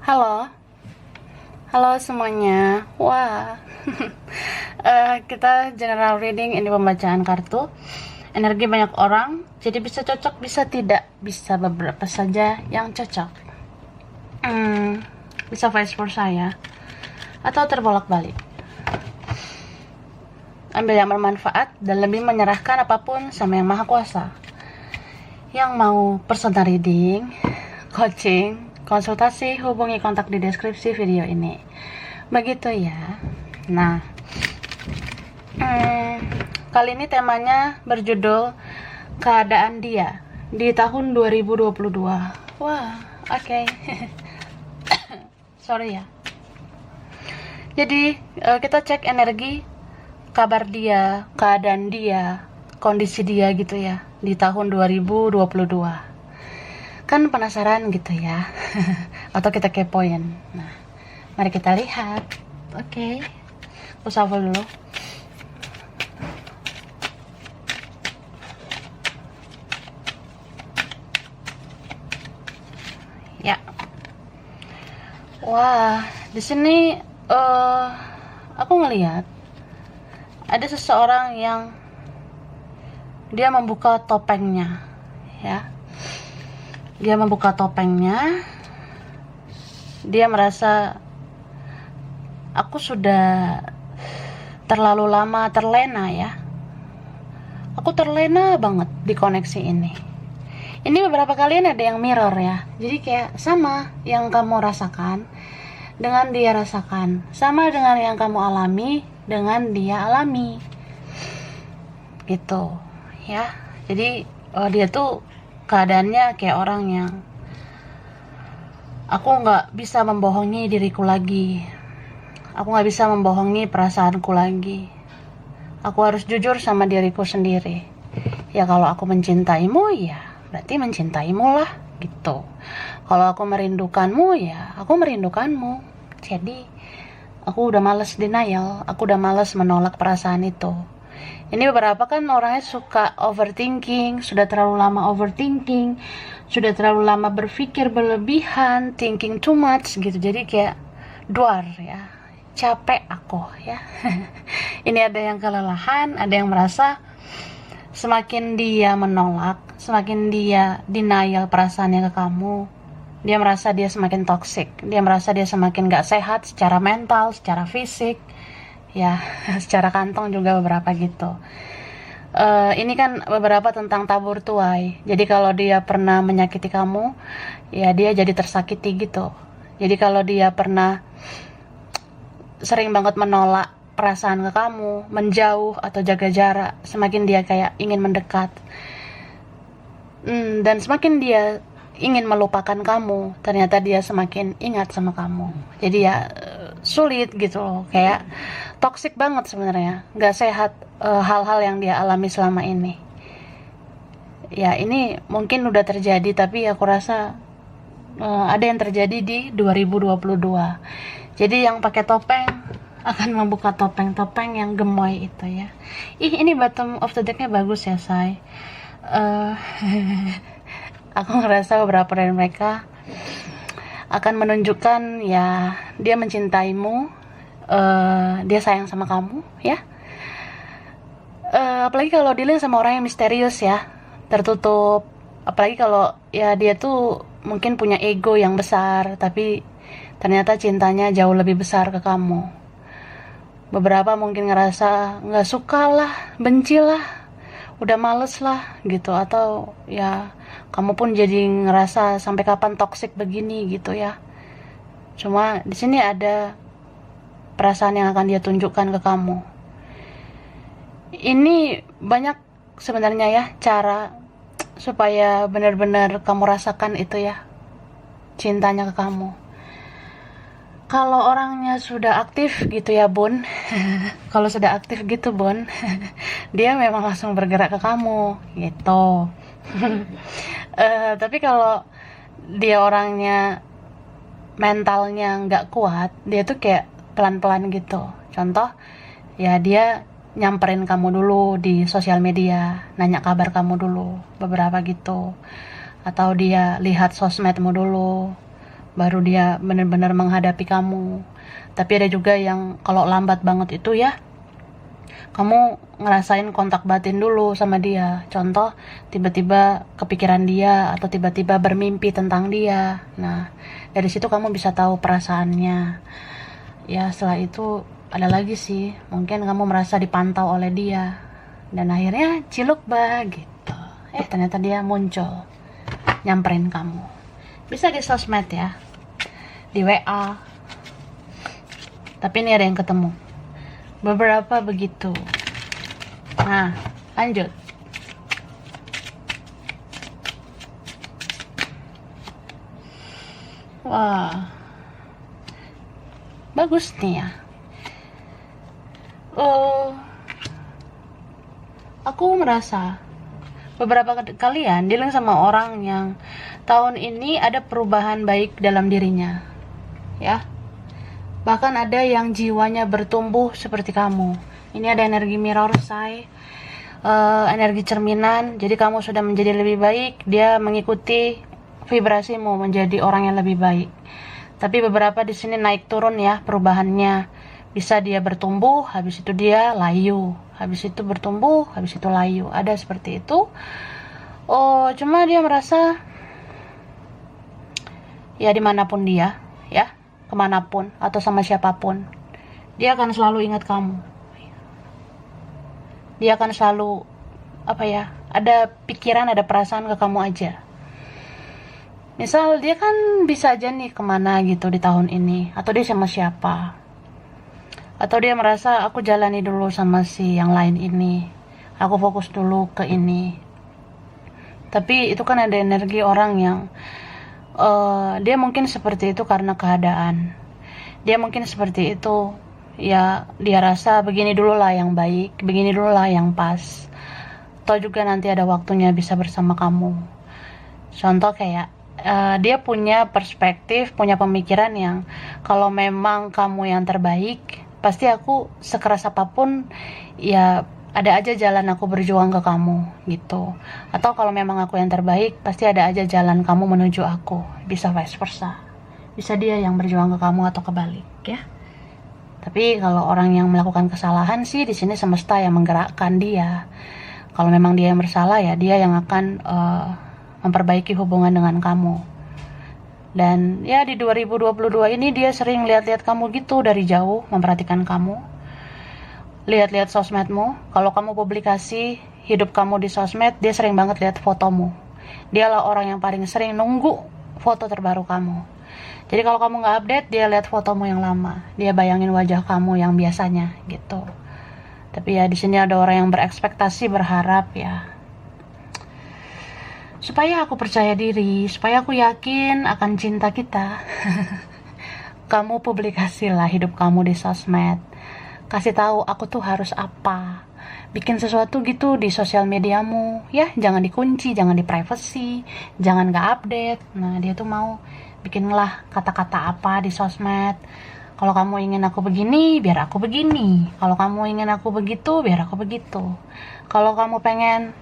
Halo, halo semuanya. Wah, kita general reading, ini pembacaan kartu. Energi banyak orang, jadi bisa cocok, bisa tidak, bisa beberapa saja yang cocok. Bisa vice versa ya, atau terbolak-balik. Ambil yang bermanfaat dan lebih menyerahkan apapun sama yang maha kuasa. Yang mau personal reading, coaching, konsultasi, hubungi kontak di deskripsi video ini. Begitu ya. Nah, kali ini temanya berjudul keadaan dia di tahun 2022. Wah, oke. Sorry ya. Jadi kita cek energi, kabar dia, keadaan dia, kondisi dia gitu ya di tahun 2022. Kan penasaran gitu ya. Atau kita kepoin. Nah, mari kita lihat. Oke. Aku shuffle dulu. Ya. Wah, di sini aku ngelihat ada seseorang yang dia membuka topengnya, ya. Dia membuka topengnya. Dia merasa aku sudah terlalu lama terlena ya. Aku terlena banget di koneksi ini. Ini beberapa kalian ada yang mirror ya. Jadi kayak sama yang kamu rasakan dengan dia rasakan. Sama dengan yang kamu alami dengan dia alami. Gitu ya. Jadi dia tuh keadaannya kayak orang yang aku nggak bisa membohongi diriku lagi. Aku nggak bisa membohongi perasaanku lagi. Aku harus jujur sama diriku sendiri. Ya kalau aku mencintaimu ya berarti mencintaimu lah gitu. Kalau aku merindukanmu ya aku merindukanmu. Jadi aku udah males denial. Aku udah males menolak perasaan itu. Ini beberapa kan orangnya suka overthinking, sudah terlalu lama overthinking, sudah terlalu lama berpikir berlebihan, thinking too much gitu. Jadi kayak duar ya, capek aku ya. Ini ada yang kelelahan, ada yang merasa semakin dia menolak, semakin dia denial perasaannya ke kamu, dia merasa dia semakin toxic, dia merasa dia semakin gak sehat secara mental, secara fisik. Ya, secara kantong juga beberapa gitu. Ini kan beberapa tentang tabur tuai. Jadi kalau dia pernah menyakiti kamu, ya dia jadi tersakiti gitu. Jadi kalau dia pernah sering banget menolak perasaan ke kamu, menjauh atau jaga jarak, semakin dia kayak ingin mendekat. Dan semakin dia ingin melupakan kamu, ternyata dia semakin ingat sama kamu. Jadi ya sulit gitu loh, kayak toxic banget sebenarnya, nggak sehat hal-hal yang dia alami selama ini. Ya ini mungkin udah terjadi, tapi aku rasa ada yang terjadi di 2022. Jadi yang pakai topeng akan membuka topeng-topeng yang gemoy itu ya. Ini bottom of the decknya bagus ya say. Aku ngerasa beberapa dari mereka akan menunjukkan ya dia mencintaimu, dia sayang sama kamu ya. Apalagi kalau dilihat sama orang yang misterius ya, tertutup. Apalagi kalau ya dia tuh mungkin punya ego yang besar, tapi ternyata cintanya jauh lebih besar ke kamu. Beberapa mungkin ngerasa nggak suka lah, benci lah, udah males lah gitu, atau ya kamu pun jadi ngerasa sampai kapan toksik begini gitu ya. Cuma di sini ada perasaan yang akan dia tunjukkan ke kamu. Ini banyak sebenarnya ya cara supaya benar-benar kamu rasakan itu ya, cintanya ke kamu. Kalau orangnya sudah aktif gitu ya bun, kalau sudah aktif gitu bun, dia memang langsung bergerak ke kamu gitu. Tapi kalau dia orangnya mentalnya nggak kuat, dia tuh kayak pelan-pelan gitu. Contoh, ya dia nyamperin kamu dulu di sosial media, nanya kabar kamu dulu, beberapa gitu. Atau dia lihat sosmedmu dulu, baru dia benar-benar menghadapi kamu. Tapi ada juga yang kalau lambat banget itu ya, kamu ngerasain kontak batin dulu sama dia. Contoh, tiba-tiba kepikiran dia atau tiba-tiba bermimpi tentang dia. Nah, dari situ kamu bisa tahu perasaannya. Ya, setelah itu ada lagi sih, mungkin kamu merasa dipantau oleh dia. Dan akhirnya ciluk gitu. Ternyata dia muncul, nyamperin kamu. Bisa di sosmed ya, di WA. Tapi ini ada yang ketemu. Beberapa begitu. Nah, lanjut. Wah, bagus nih ya. Aku merasa beberapa kalian dealing sama orang yang tahun ini ada perubahan baik dalam dirinya, ya. Bahkan ada yang jiwanya bertumbuh seperti kamu. Ini ada energi mirror say, energi cerminan. Jadi kamu sudah menjadi lebih baik, dia mengikuti vibrasimu menjadi orang yang lebih baik. Tapi beberapa di sini naik turun ya perubahannya. Bisa dia bertumbuh, habis itu dia layu. Habis itu bertumbuh, habis itu layu. Ada seperti itu. Cuma dia merasa ya dimanapun dia, ya, kemanapun atau sama siapapun, dia akan selalu ingat kamu. Dia akan selalu ada pikiran, ada perasaan ke kamu aja. Misal dia kan bisa aja nih kemana gitu di tahun ini, atau dia sama siapa, atau dia merasa aku jalani dulu sama si yang lain ini, aku fokus dulu ke ini. Tapi itu kan ada energi orang yang dia mungkin seperti itu karena keadaan. Dia mungkin seperti itu ya, dia rasa begini dulu lah yang baik, begini dulu lah yang pas. Atau juga nanti ada waktunya bisa bersama kamu. Contoh kayak dia punya perspektif, punya pemikiran yang kalau memang kamu yang terbaik, pasti aku sekeras apapun ya ada aja jalan aku berjuang ke kamu gitu. Atau kalau memang aku yang terbaik, pasti ada aja jalan kamu menuju aku. Bisa vice versa. Bisa dia yang berjuang ke kamu atau kebalik ya. Tapi kalau orang yang melakukan kesalahan sih di sini semesta yang menggerakkan dia. Kalau memang dia yang bersalah ya dia yang akan memperbaiki hubungan dengan kamu. Dan ya di 2022 ini dia sering lihat-lihat kamu gitu dari jauh, memperhatikan kamu. Lihat-lihat sosmedmu. Kalau kamu publikasi hidup kamu di sosmed, dia sering banget lihat fotomu. Dialah orang yang paling sering nunggu foto terbaru kamu. Jadi kalau kamu nggak update, dia lihat fotomu yang lama. Dia bayangin wajah kamu yang biasanya gitu. Tapi ya di sini ada orang yang berekspektasi, berharap ya, supaya aku percaya diri, supaya aku yakin akan cinta kita. Kamu publikasilah hidup kamu di sosmed. Kasih tahu aku tuh harus apa. Bikin sesuatu gitu di sosial mediamu, ya, jangan dikunci, jangan di privacy, jangan gak update. Nah, dia tuh mau bikinlah kata-kata apa di sosmed. Kalau kamu ingin aku begini, biar aku begini. Kalau kamu ingin aku begitu, biar aku begitu. Kalau kamu pengen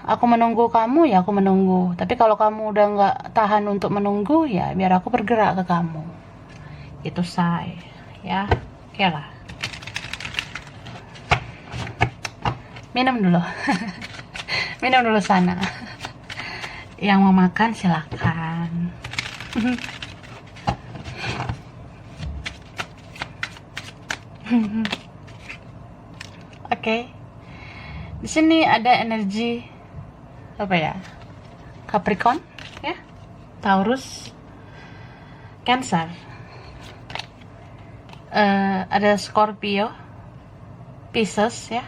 aku menunggu kamu, ya aku menunggu. Tapi kalau kamu udah gak tahan untuk menunggu, ya biar aku bergerak ke kamu. Itu say, ya. Oke lah. Minum dulu. Minum dulu sana. Yang mau makan silakan. Oke. Di sini ada energi apa ya? Capricorn, ya. Taurus, Cancer. Ada Scorpio, Pisces ya.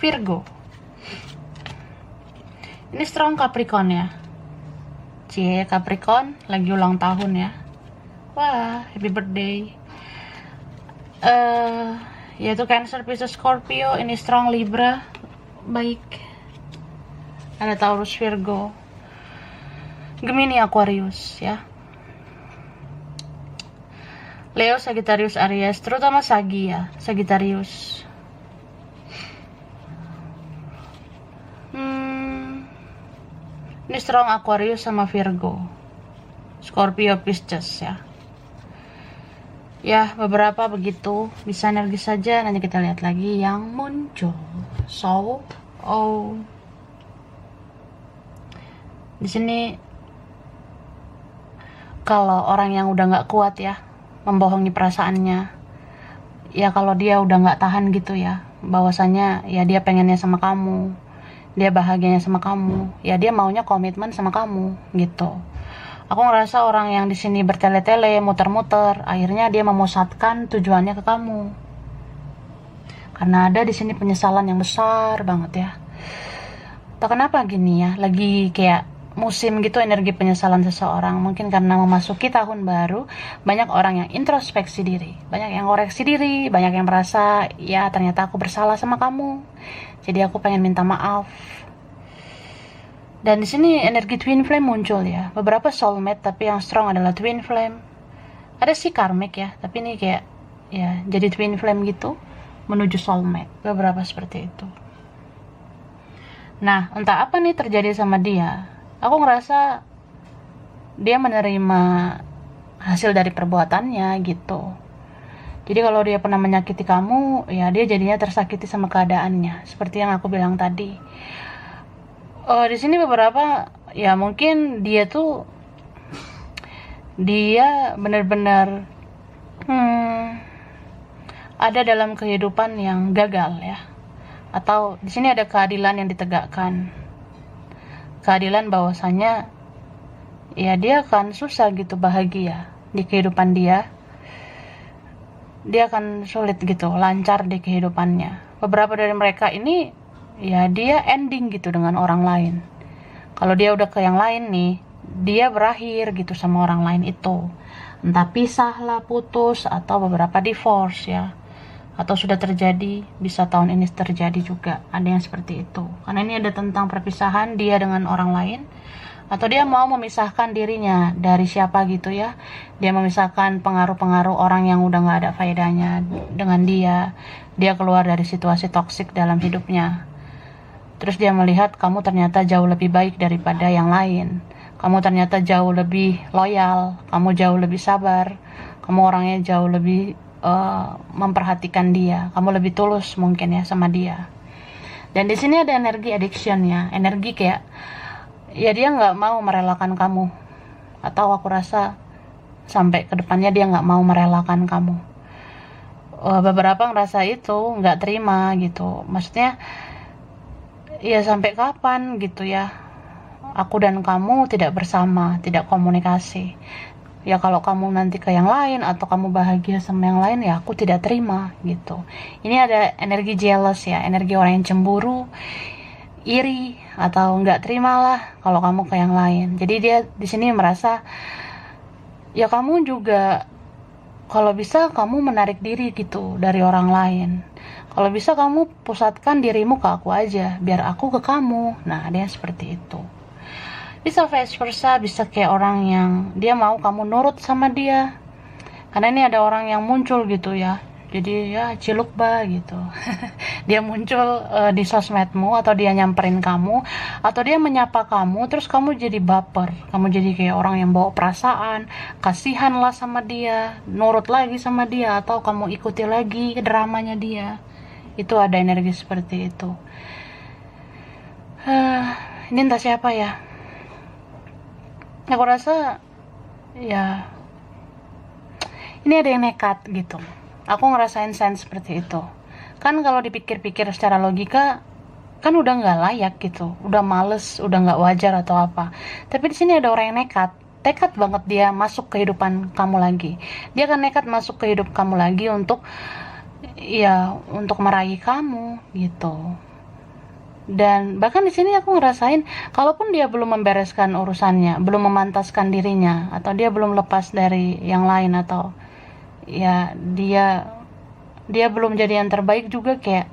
Virgo. Ini strong Capricorn ya. Cie, Capricorn lagi ulang tahun ya. Wah, happy birthday. Yaitu Cancer, Pisces, Scorpio. Ini strong Libra. Baik. Ada Taurus, Virgo, Gemini, Aquarius ya. Leo, Sagittarius, Aries, terutama Sagi ya, Sagittarius. Ini strong Aquarius sama Virgo, Scorpio, Pisces ya. Ya, beberapa begitu, bisa energi saja. Nanti kita lihat lagi yang muncul. So, di sini kalau orang yang udah nggak kuat ya, membohongi perasaannya, ya kalau dia udah nggak tahan gitu ya, bahwasanya ya dia pengennya sama kamu, dia bahagianya sama kamu, ya dia maunya komitmen sama kamu gitu. Aku ngerasa orang yang di sini bertele-tele, muter-muter, akhirnya dia memusatkan tujuannya ke kamu. Karena ada di sini penyesalan yang besar banget ya. Tak kenapa gini ya, lagi kayak musim gitu energi penyesalan seseorang. Mungkin karena memasuki tahun baru, banyak orang yang introspeksi diri, banyak yang koreksi diri, banyak yang merasa, ya ternyata aku bersalah sama kamu. Jadi aku pengen minta maaf. Dan di sini energi twin flame muncul ya. Beberapa soulmate, tapi yang strong adalah twin flame. Ada sih karmic ya, tapi ini kayak ya jadi twin flame gitu menuju soulmate. Beberapa seperti itu. Nah, entah apa nih terjadi sama dia. Aku ngerasa dia menerima hasil dari perbuatannya gitu. Jadi kalau dia pernah menyakiti kamu, ya dia jadinya tersakiti sama keadaannya. Seperti yang aku bilang tadi. Di sini beberapa ya mungkin dia benar-benar ada dalam kehidupan yang gagal ya, atau di sini ada keadilan yang ditegakkan, keadilan bahwasanya ya dia akan susah gitu bahagia di kehidupan dia akan sulit gitu lancar di kehidupannya. Beberapa dari mereka ini ya dia ending gitu dengan orang lain. Kalau dia udah ke yang lain nih, dia berakhir gitu sama orang lain itu. Entah pisah lah, putus, atau beberapa divorce ya. Atau sudah terjadi, bisa tahun ini terjadi juga. Ada yang seperti itu. Karena ini ada tentang perpisahan dia dengan orang lain. Atau dia mau memisahkan dirinya dari siapa gitu ya. Dia memisahkan pengaruh-pengaruh orang yang udah gak ada faedahnya dengan dia. Dia keluar dari situasi toksik dalam hidupnya. Terus dia melihat kamu ternyata jauh lebih baik daripada yang lain. Kamu ternyata jauh lebih loyal, kamu jauh lebih sabar, kamu orangnya jauh lebih memperhatikan dia, kamu lebih tulus mungkin ya sama dia. Dan di sini ada energi addiction ya, energi kayak ya dia nggak mau merelakan kamu, atau aku rasa sampai kedepannya dia nggak mau merelakan kamu. Beberapa ngerasa itu nggak terima gitu, maksudnya ya sampai kapan gitu ya aku dan kamu tidak bersama, tidak komunikasi. Ya kalau kamu nanti ke yang lain atau kamu bahagia sama yang lain, ya aku tidak terima gitu. Ini ada energi jealous ya, energi orang yang cemburu, iri, atau nggak terima lah kalau kamu ke yang lain. Jadi dia di sini merasa ya kamu juga kalau bisa kamu menarik diri gitu dari orang lain. Kalau bisa kamu pusatkan dirimu ke aku aja, biar aku ke kamu. Nah, ada yang seperti itu. Bisa vice versa, bisa kayak orang yang dia mau kamu nurut sama dia. Karena ini ada orang yang muncul gitu ya. Jadi ya ciluk bah gitu. Dia muncul di sosmedmu, atau dia nyamperin kamu, atau dia menyapa kamu, terus kamu jadi baper. Kamu jadi kayak orang yang bawa perasaan, kasihan lah sama dia, nurut lagi sama dia, atau kamu ikuti lagi dramanya dia. Itu ada energi seperti itu. Ini entah siapa ya. Aku rasa ya ini ada yang nekat gitu. Aku ngerasain sense seperti itu. Kan kalau dipikir-pikir secara logika kan udah nggak layak gitu, udah males, udah nggak wajar atau apa. Tapi di sini ada orang yang nekat, tekad banget dia masuk kehidupan kamu lagi. Dia akan nekat masuk ke hidup kamu lagi untuk meraih kamu gitu. Dan bahkan di sini aku ngerasain kalaupun dia belum membereskan urusannya, belum memantaskan dirinya, atau dia belum lepas dari yang lain, atau ya dia belum jadi yang terbaik juga, kayak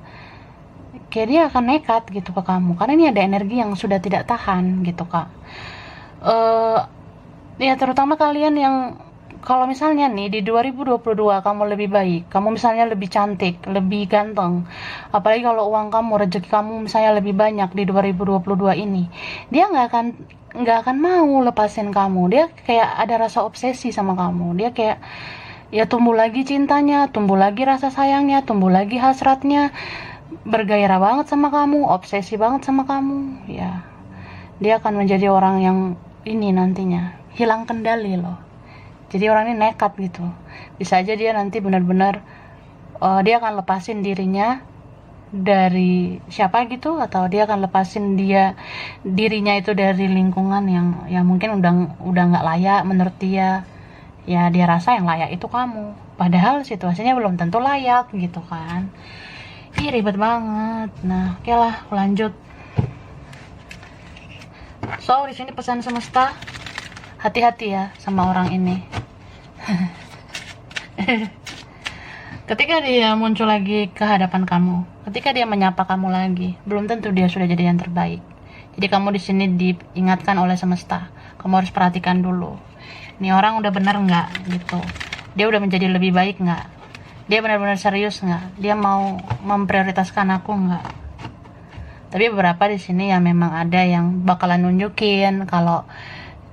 dia akan nekat gitu ke kamu, karena ini ada energi yang sudah tidak tahan gitu Kak. Ya terutama kalian yang kalau misalnya nih di 2022 kamu lebih baik, kamu misalnya lebih cantik, lebih ganteng, apalagi kalau uang kamu, rezeki kamu misalnya lebih banyak di 2022 ini, dia nggak akan nggak akan mau lepasin kamu. Dia kayak ada rasa obsesi sama kamu. Dia kayak ya tumbuh lagi cintanya, tumbuh lagi rasa sayangnya, tumbuh lagi hasratnya, bergairah banget sama kamu, obsesi banget sama kamu. Ya, dia akan menjadi orang yang ini nantinya hilang kendali loh. Jadi orang ini nekat gitu. Bisa aja dia nanti benar-benar dia akan lepasin dirinya dari siapa gitu, atau dia akan lepasin dirinya itu dari lingkungan yang mungkin udah nggak layak menurut dia. Ya dia rasa yang layak itu kamu, padahal situasinya belum tentu layak gitu kan. Ih, ribet banget. Nah, oke lah, lanjut. So di sini pesan semesta, hati-hati ya sama orang ini. Ketika dia muncul lagi ke hadapan kamu, ketika dia menyapa kamu lagi, belum tentu dia sudah jadi yang terbaik. Jadi kamu di sini diingatkan oleh semesta, kamu harus perhatikan dulu. Ini orang udah bener nggak gitu? Dia udah menjadi lebih baik nggak? Dia benar-benar serius nggak? Dia mau memprioritaskan aku nggak? Tapi beberapa di sini ya memang ada yang bakalan nunjukin kalau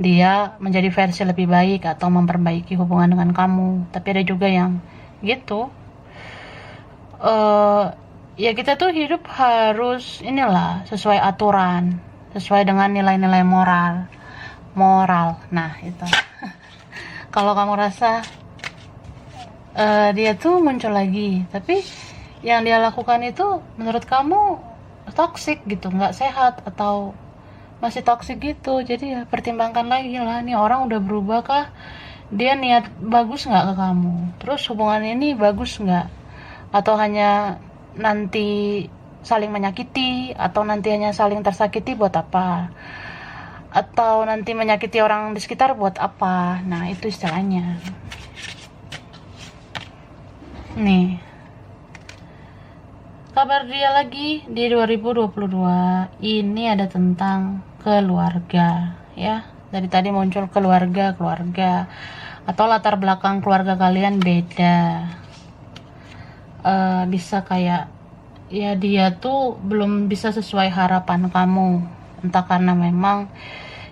dia menjadi versi lebih baik atau memperbaiki hubungan dengan kamu. Tapi ada juga yang gitu. Ya kita tuh hidup harus inilah sesuai aturan, sesuai dengan nilai-nilai moral. Nah itu. Kalau kamu rasa dia tuh muncul lagi, tapi yang dia lakukan itu menurut kamu toksik gitu, nggak sehat atau masih toksik gitu, jadi ya pertimbangkan lagi lah, nih orang udah berubah kah, dia niat bagus nggak ke kamu, terus hubungan ini bagus nggak, atau hanya nanti saling menyakiti, atau nanti hanya saling tersakiti buat apa, atau nanti menyakiti orang di sekitar buat apa. Nah itu istilahnya nih. Kabar dia lagi di 2022 ini ada tentang keluarga ya. Dari tadi muncul keluarga atau latar belakang keluarga kalian beda. Bisa kayak ya dia tuh belum bisa sesuai harapan kamu, entah karena memang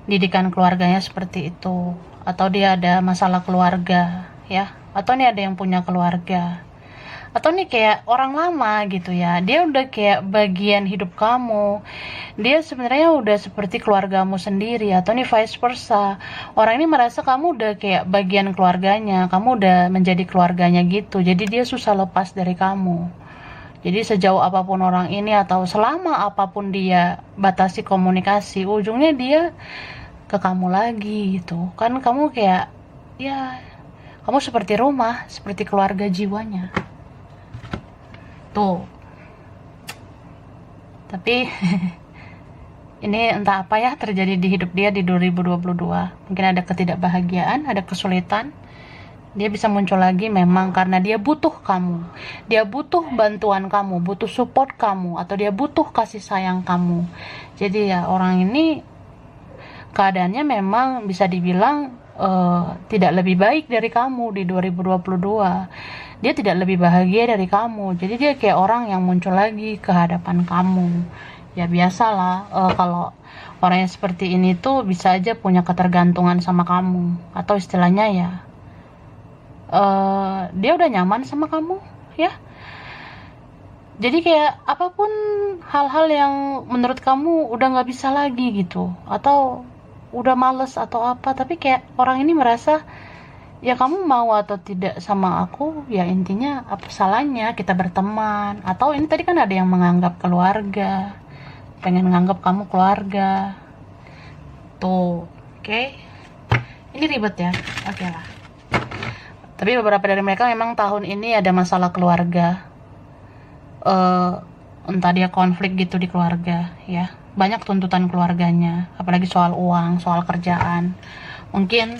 didikan keluarganya seperti itu, atau dia ada masalah keluarga ya, atau nih ada yang punya keluarga, atau nih kayak orang lama gitu ya, dia udah kayak bagian hidup kamu, dia sebenarnya udah seperti keluargamu sendiri, atau nih vice versa, orang ini merasa kamu udah kayak bagian keluarganya, kamu udah menjadi keluarganya gitu, jadi dia susah lepas dari kamu. Jadi sejauh apapun orang ini atau selama apapun dia batasi komunikasi, ujungnya dia ke kamu lagi gitu kan. Kamu kayak ya kamu seperti rumah, seperti keluarga jiwanya tuh. Tapi ini entah apa ya terjadi di hidup dia di 2022. Mungkin ada ketidakbahagiaan, ada kesulitan. Dia bisa muncul lagi memang karena dia butuh kamu. Dia butuh bantuan kamu, butuh support kamu, atau dia butuh kasih sayang kamu. Jadi ya orang ini keadaannya memang bisa dibilang tidak lebih baik dari kamu di 2022. Dia tidak lebih bahagia dari kamu, jadi dia kayak orang yang muncul lagi ke hadapan kamu. Ya biasalah, kalau orang yang seperti ini tuh bisa aja punya ketergantungan sama kamu, atau istilahnya ya dia udah nyaman sama kamu ya. Jadi kayak apapun hal-hal yang menurut kamu udah nggak bisa lagi gitu, atau udah males atau apa, tapi kayak orang ini merasa ya kamu mau atau tidak sama aku, ya intinya apa salahnya kita berteman. Atau ini tadi kan ada yang menganggap keluarga, pengen menganggap kamu keluarga tuh. Oke. Ini ribet ya. Oke lah. Tapi beberapa dari mereka memang tahun ini ada masalah keluarga, entah dia konflik gitu di keluarga ya, banyak tuntutan keluarganya, apalagi soal uang, soal kerjaan. Mungkin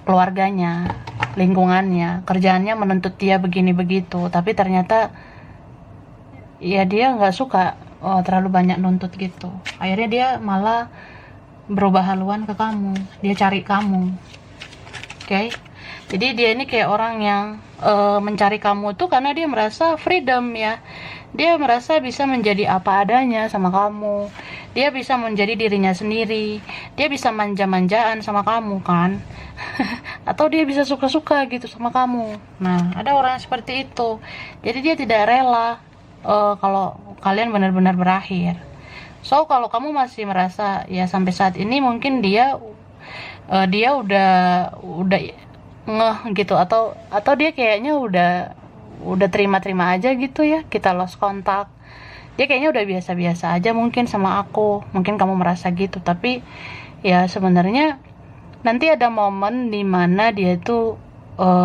keluarganya, lingkungannya, kerjaannya menuntut dia begini begitu, tapi ternyata ya dia nggak suka terlalu banyak nuntut gitu. Akhirnya dia malah berubah haluan ke kamu, dia cari kamu. Oke. Jadi dia ini kayak orang yang mencari kamu tuh karena dia merasa freedom ya. Dia merasa bisa menjadi apa adanya sama kamu. dia bisa menjadi dirinya sendiri, dia bisa manja-manjaan sama kamu kan. Atau dia bisa suka-suka gitu sama kamu. Nah, ada orang yang seperti itu. Jadi dia tidak rela kalau kalian benar-benar berakhir. So kalau kamu masih merasa ya sampai saat ini mungkin dia udah ngeh gitu, atau dia kayaknya udah terima-terima aja gitu ya, kita lost kontak. Dia kayaknya udah biasa-biasa aja mungkin sama aku. Mungkin kamu merasa gitu, tapi ya sebenarnya nanti ada momen dimana dia itu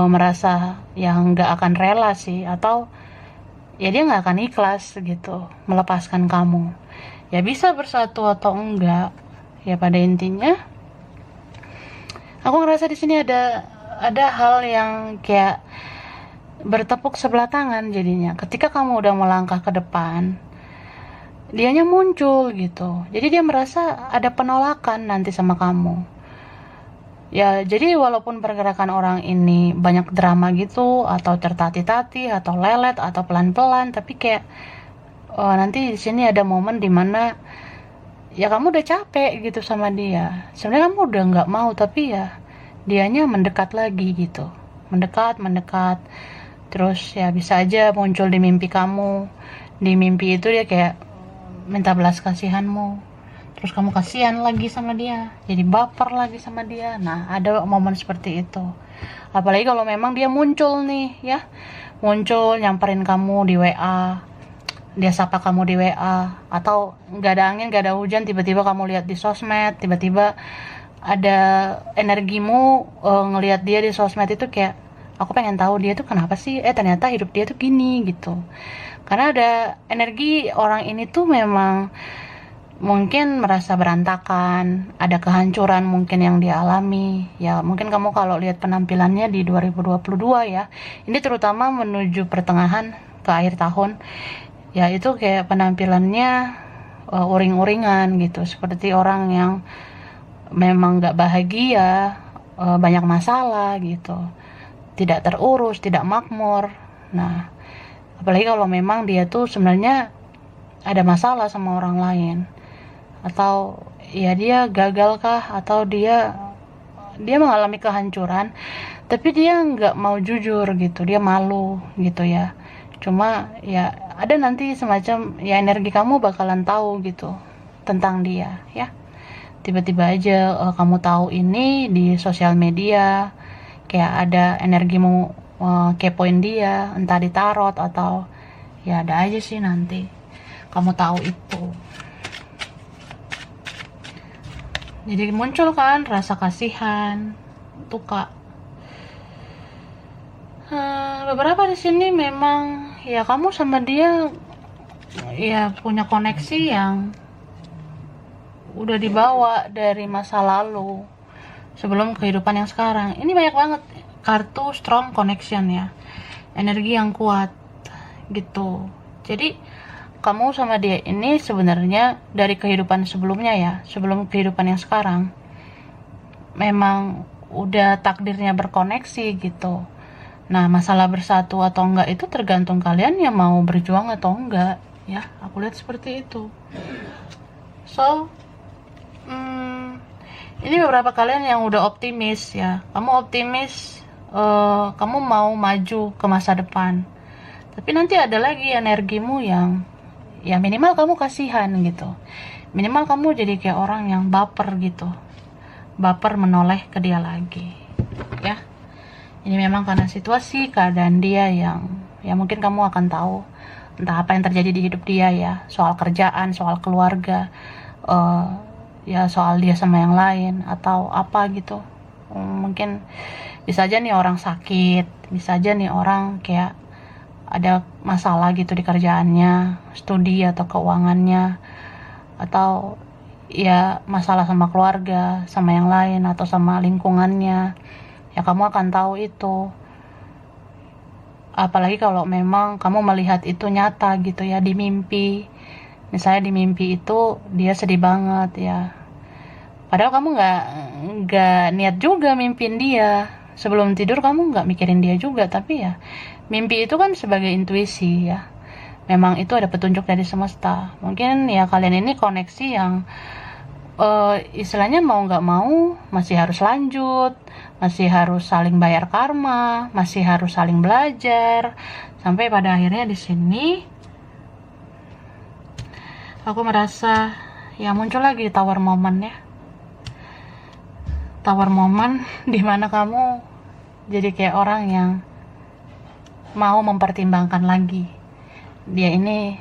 merasa yang nggak akan rela sih, atau ya dia nggak akan ikhlas gitu melepaskan kamu. Ya bisa bersatu atau enggak, ya pada intinya aku ngerasa di sini ada hal yang kayak bertepuk sebelah tangan jadinya. Ketika kamu udah melangkah ke depan, dianya muncul gitu. Jadi dia merasa ada penolakan nanti sama kamu. Ya, jadi walaupun pergerakan orang ini banyak drama gitu, atau tertati-tati, atau lelet, atau pelan-pelan, tapi kayak nanti di sini ada momen dimana ya kamu udah capek gitu sama dia. Sebenarnya kamu udah nggak mau, tapi ya dianya mendekat lagi gitu, mendekat. Terus ya bisa aja muncul di mimpi kamu. Di mimpi itu dia kayak minta belas kasihanmu. Terus kamu kasihan lagi sama dia, jadi baper lagi sama dia. Nah, ada momen seperti itu. Apalagi kalau memang dia muncul nih ya, muncul nyamperin kamu di WA, dia sapa kamu di WA, atau nggak ada angin nggak ada hujan, tiba-tiba kamu lihat di sosmed, tiba-tiba ada energimu ngelihat dia di sosmed itu kayak, aku pengen tahu dia tuh kenapa sih, ternyata hidup dia tuh gini gitu. Karena ada energi orang ini tuh memang mungkin merasa berantakan, ada kehancuran mungkin yang dialami. Ya mungkin kamu kalau lihat penampilannya di 2022 ya, ini terutama menuju pertengahan ke akhir tahun, ya itu kayak penampilannya uring-uringan gitu, seperti orang yang memang gak bahagia, banyak masalah gitu, tidak terurus, tidak makmur. Nah, apalagi kalau memang dia tuh sebenarnya ada masalah sama orang lain, atau ya dia gagal kah, atau dia mengalami kehancuran, tapi dia nggak mau jujur gitu, dia malu gitu ya. Cuma ya ada nanti semacam ya energi kamu bakalan tahu gitu tentang dia ya. Tiba-tiba aja kamu tahu ini di sosial media, kayak ada energimu kepoin dia, entah di tarot atau ya ada aja sih nanti kamu tahu itu. Jadi muncul kan rasa kasihan tuh kak. Beberapa di sini memang ya kamu sama dia ya punya koneksi yang udah dibawa dari masa lalu sebelum kehidupan yang sekarang. Ini banyak banget kartu strong connection ya, energi yang kuat gitu. Jadi kamu sama dia ini sebenarnya dari kehidupan sebelumnya ya, sebelum kehidupan yang sekarang, memang udah takdirnya berkoneksi gitu. Nah, masalah bersatu atau enggak itu tergantung kalian yang mau berjuang atau enggak ya. Aku lihat seperti itu. So, ini beberapa kalian yang udah optimis ya. Kamu optimis, kamu mau maju ke masa depan. Tapi nanti ada lagi energimu yang ya minimal kamu kasihan gitu, minimal kamu jadi kayak orang yang baper gitu, baper menoleh ke dia lagi ya. Ini memang karena situasi keadaan dia yang ya mungkin kamu akan tahu entah apa yang terjadi di hidup dia ya, soal kerjaan, soal keluarga, ya soal dia sama yang lain atau apa gitu. Mungkin bisa aja nih orang sakit, bisa aja nih orang kayak ada masalah gitu di kerjaannya, studi atau keuangannya, atau ya masalah sama keluarga, sama yang lain, atau sama lingkungannya. Ya kamu akan tahu itu. Apalagi kalau memang kamu melihat itu nyata gitu ya di mimpi. Misalnya di mimpi itu dia sedih banget ya. Padahal kamu nggak niat juga mimpin dia. Sebelum tidur kamu nggak mikirin dia juga, tapi ya mimpi itu kan sebagai intuisi ya. memang itu ada petunjuk dari semesta. Mungkin ya kalian ini koneksi yang istilahnya mau nggak mau masih harus lanjut, masih harus saling bayar karma, masih harus saling belajar, sampai pada akhirnya di sini aku merasa ya muncul lagi tower moment ya, tower moment dimana kamu jadi kayak orang yang mau mempertimbangkan lagi dia ini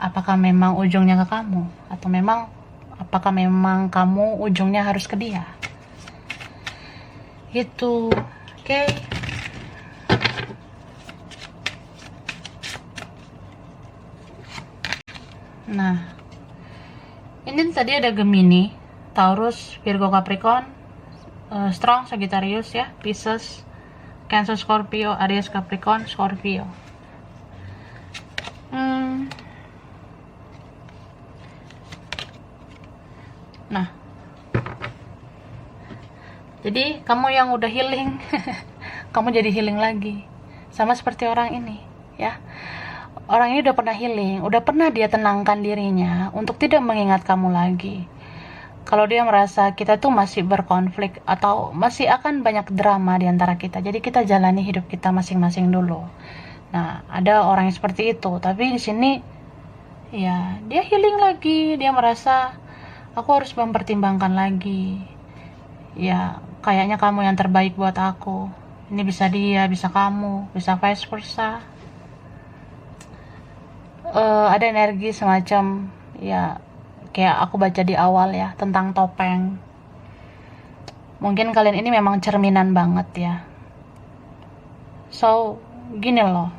apakah memang ujungnya ke kamu, atau apakah memang kamu ujungnya harus ke dia gitu. Oke. Nah, ini tadi ada Gemini, Taurus, Virgo, Capricorn, Strong, Sagittarius ya, Pisces, Cancer, Scorpio, Aries, Capricorn, Scorpio. Nah, jadi kamu yang udah healing, kamu jadi healing lagi, sama seperti orang ini ya. Orang ini udah pernah healing, udah pernah dia tenangkan dirinya untuk tidak mengingat kamu lagi. Kalau dia merasa kita tuh masih berkonflik atau masih akan banyak drama di antara kita, jadi kita jalani hidup kita masing-masing dulu. Nah, ada orang yang seperti itu, tapi di sini ya dia healing lagi, dia merasa aku harus mempertimbangkan lagi. Ya, kayaknya kamu yang terbaik buat aku. Ini bisa dia, bisa kamu, bisa vice versa. Ada energi semacam ya kayak aku baca di awal ya tentang topeng. Mungkin kalian ini memang cerminan banget ya. So, gini loh.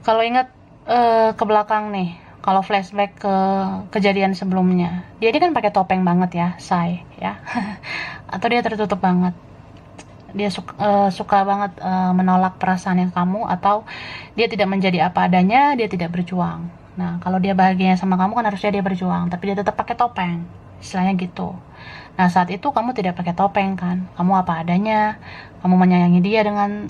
Kalau ingat ke belakang nih, kalau flashback ke kejadian sebelumnya, dia ini kan pakai topeng banget ya, Sai ya. Atau dia tertutup banget. Dia suka banget menolak perasaannya kamu, atau dia tidak menjadi apa adanya, dia tidak berjuang. Nah, kalau dia bahagianya sama kamu kan harusnya dia berjuang, tapi dia tetap pakai topeng, istilahnya gitu. Nah, saat itu kamu tidak pakai topeng kan, kamu apa adanya, kamu menyayangi dia dengan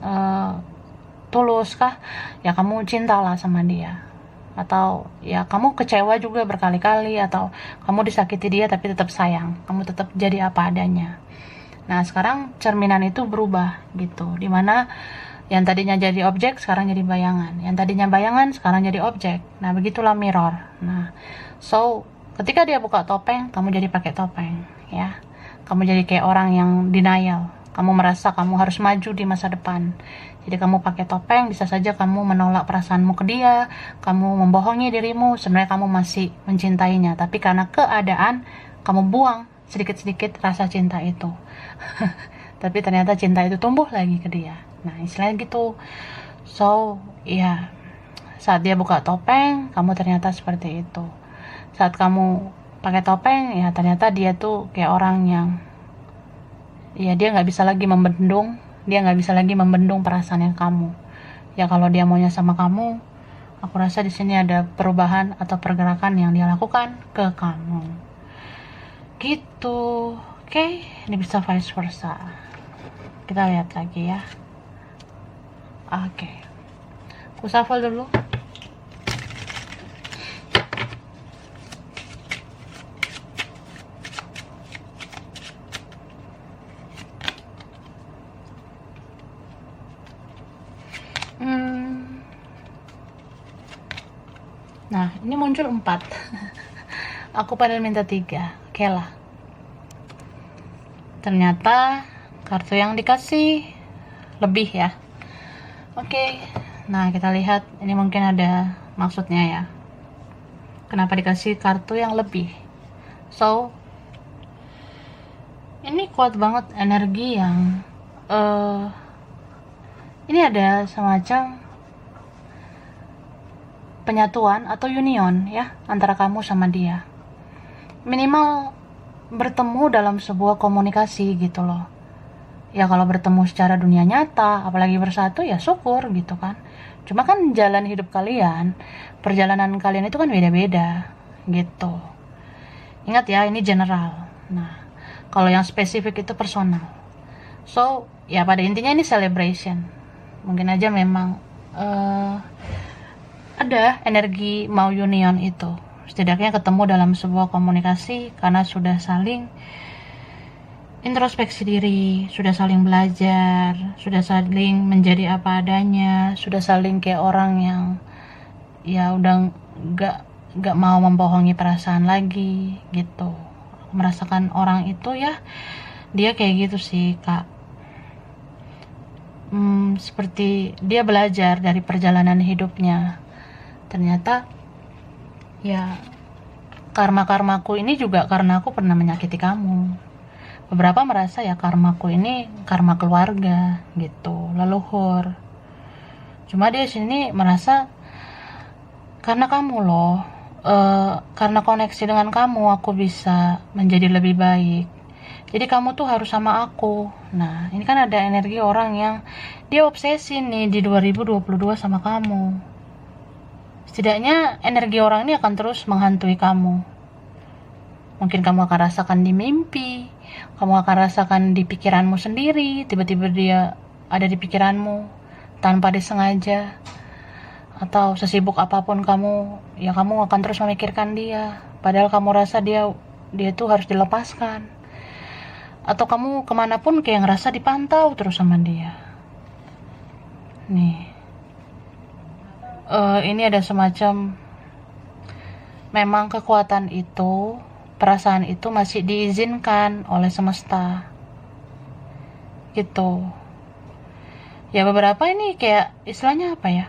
tulus kah? Ya kamu cintalah sama dia. Atau ya kamu kecewa juga berkali-kali, atau kamu disakiti dia tapi tetap sayang, kamu tetap jadi apa adanya. Nah, sekarang cerminan itu berubah gitu, dimana yang tadinya jadi objek sekarang jadi bayangan, yang tadinya bayangan sekarang jadi objek. Nah, begitulah mirror. Nah, so ketika dia buka topeng, kamu jadi pakai topeng ya, kamu jadi kayak orang yang denial, kamu merasa kamu harus maju di masa depan. Jadi kamu pakai topeng, bisa saja kamu menolak perasaanmu ke dia, kamu membohongi dirimu, sebenarnya kamu masih mencintainya, tapi karena keadaan kamu buang sedikit-sedikit rasa cinta itu. Tapi ternyata cinta itu tumbuh lagi ke dia. Nah, istilahnya gitu. So, ya, saat dia buka topeng, kamu ternyata seperti itu. Saat kamu pakai topeng, ya ternyata dia tuh kayak orang yang ya dia nggak bisa lagi membendung, dia nggak bisa lagi membendung perasaan yang kamu. Ya kalau dia maunya sama kamu, aku rasa di sini ada perubahan atau pergerakan yang dia lakukan ke kamu. Gitu. Oke, ini bisa vice versa. Kita lihat lagi ya. Oke. Aku shuffle dulu. Nah, ini muncul 4. Aku padahal minta 3. Oke lah. Ternyata kartu yang dikasih lebih ya. Oke. Nah, kita lihat ini mungkin ada maksudnya ya. Kenapa dikasih kartu yang lebih? So, ini kuat banget energi yang ini ada semacam penyatuan atau union ya antara kamu sama dia. Minimal bertemu dalam sebuah komunikasi gitu loh. Ya kalau bertemu secara dunia nyata, apalagi bersatu ya syukur gitu kan. Cuma kan jalan hidup kalian, perjalanan kalian itu kan beda-beda gitu. Ingat ya, ini general. Nah, kalau yang spesifik itu personal. So, ya pada intinya ini celebration. Mungkin aja memang ada energi mau union itu. Setidaknya ketemu dalam sebuah komunikasi karena sudah saling introspeksi diri, sudah saling belajar, sudah saling menjadi apa adanya, sudah saling kayak orang yang ya udah gak mau membohongi perasaan lagi gitu. Aku merasakan orang itu ya, dia kayak gitu sih kak. Seperti dia belajar dari perjalanan hidupnya. Ternyata ya karmaku ini juga karena aku pernah menyakiti kamu. Beberapa merasa ya karmaku ini karma keluarga gitu, leluhur. Cuma dia sini merasa karena kamu loh, karena koneksi dengan kamu aku bisa menjadi lebih baik. Jadi kamu tuh harus sama aku. Nah, ini kan ada energi orang yang dia obsesi nih di 2022 sama kamu. Setidaknya energi orang ini akan terus menghantui kamu. Mungkin kamu akan rasakan di mimpi, kamu akan rasakan di pikiranmu sendiri, tiba-tiba dia ada di pikiranmu tanpa disengaja. Atau sesibuk apapun kamu, ya kamu akan terus memikirkan dia, padahal kamu rasa dia tuh harus dilepaskan. Atau kamu kemanapun kayak ngerasa dipantau terus sama dia. Nih, ini ada semacam memang kekuatan itu, perasaan itu masih diizinkan oleh semesta gitu. Ya beberapa ini kayak istilahnya apa ya,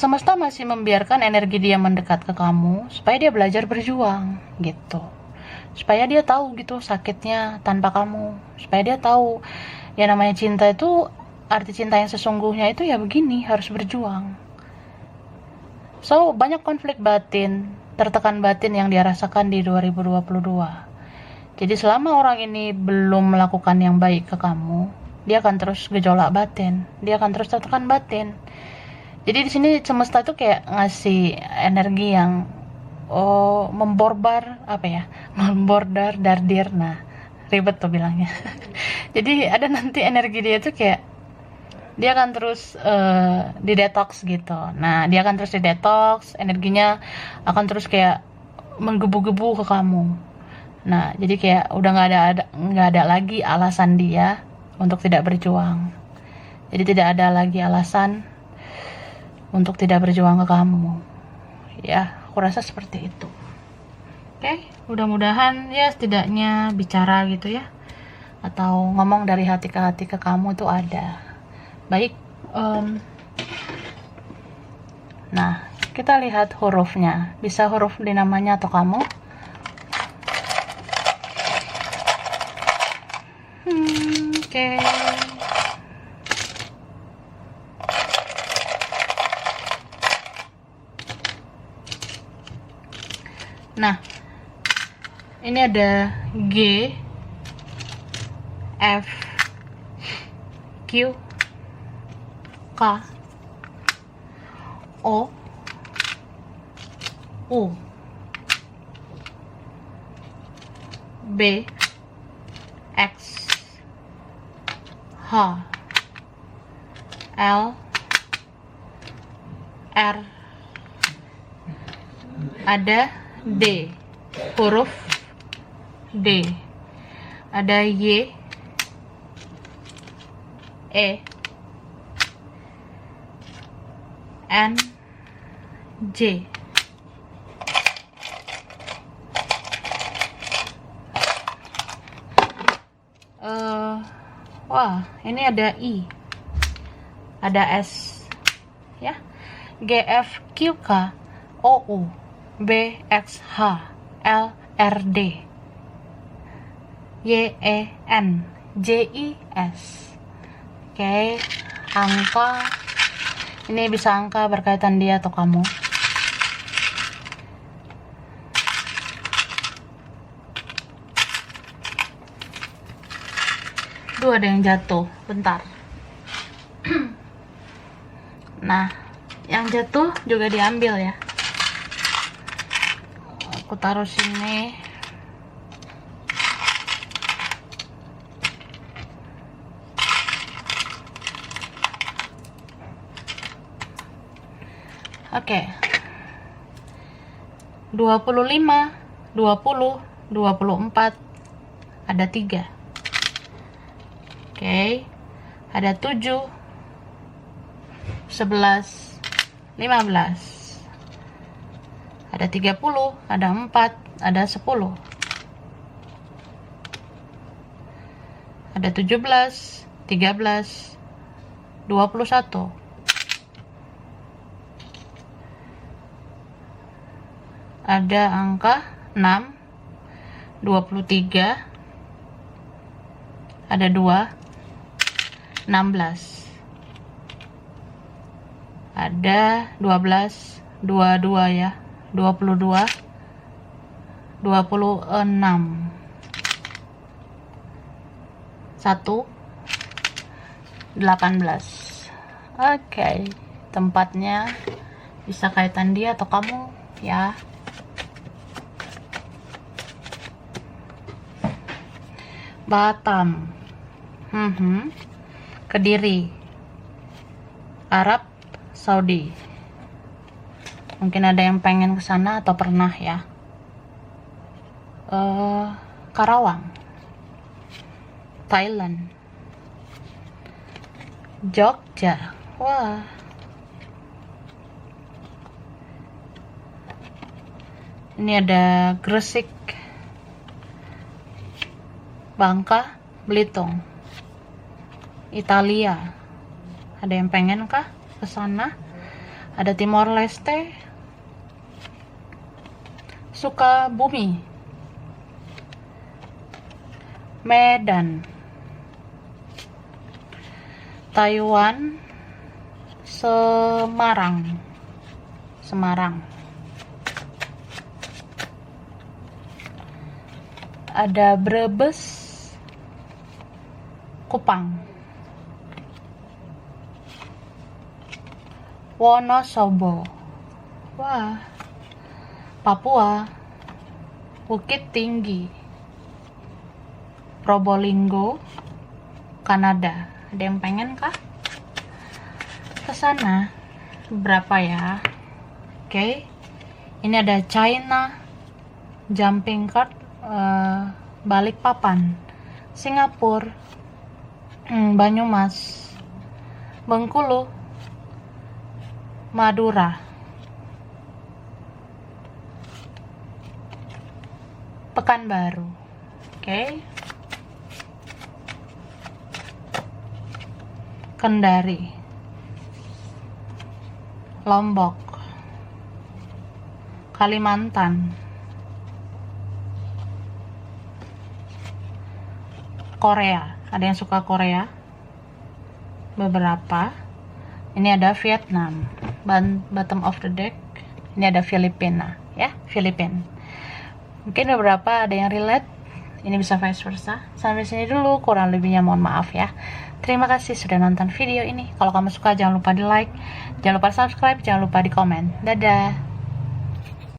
semesta masih membiarkan energi dia mendekat ke kamu supaya dia belajar berjuang gitu, supaya dia tahu gitu sakitnya tanpa kamu, supaya dia tahu ya namanya cinta itu, arti cinta yang sesungguhnya itu ya begini, harus berjuang. So banyak konflik batin, tertekan batin yang dia rasakan di 2022. Jadi selama orang ini belum melakukan yang baik ke kamu, dia akan terus gejolak batin, dia akan terus tertekan batin. Jadi di sini semesta tuh kayak ngasih energi yang memborbar apa ya, membordar dardir, nah ribet tuh bilangnya. Jadi ada nanti energi dia tuh kayak dia akan terus didetox gitu. Nah dia akan terus didetox, energinya akan terus kayak menggebu-gebu ke kamu. Nah jadi kayak udah nggak ada lagi alasan dia untuk tidak berjuang. Jadi tidak ada lagi alasan untuk tidak berjuang ke kamu. Ya, aku rasa seperti itu. Oke, mudah-mudahan ya setidaknya bicara gitu ya, atau ngomong dari hati ke hati ke kamu itu ada. Baik, nah kita lihat hurufnya. Bisa huruf di namanya atau kamu? Oke. Nah, ini ada G, F, Q, K, O, U, B, X, H, L, R, ada D, huruf D, ada Y, E, N, J. Wah, ini ada I, ada S, ya, G, F, Q, K, O, U, B, X, H, L, R, D, Y, E, N, J, I, S. Oke, angka. Ini bisa angka berkaitan dia atau kamu. Duh, ada yang jatuh. Bentar. Nah, yang jatuh juga diambil ya. Aku taruh sini. Oke. 25, 20, 24, ada 3. Oke. Ada 7, 11, 15. Ada 30, ada 4, ada 10. Ada 17, 13, 21. Ada angka 6, 23, ada 2, 16. Ada 12, 22 ya, 22, 26. 1, 18. Oke, tempatnya bisa kaitan dia atau kamu ya. Batam, Kediri, Arab Saudi. Mungkin ada yang pengen ke sana atau pernah ya. Karawang, Thailand, Jogja. Wah. Ini ada Gresik, Bangka, Belitung, Italia. Ada yang pengen kah ke sana? Ada Timor Leste, Sukabumi, Medan, Taiwan, Semarang. Ada Brebes, Kupang, Wonosobo. Wah. Papua, Bukit Tinggi, Probolinggo, Kanada. Ada yang pengen kah ke sana? Berapa ya? Oke. Ini ada China, Jumping Card, Balikpapan, Singapura, Banyumas, Bengkulu, Madura, Pekanbaru. Oke. Kendari, Lombok, Kalimantan, Korea. Ada yang suka Korea? Beberapa. Ini ada Vietnam, bottom of the deck. Ini ada Filipina ya, Filipina. Mungkin beberapa ada yang relate. Ini bisa vice versa. Sampai sini dulu, kurang lebihnya mohon maaf ya. Terima kasih sudah nonton video ini. Kalau kamu suka jangan lupa di like, jangan lupa subscribe, jangan lupa di komen. Dadah.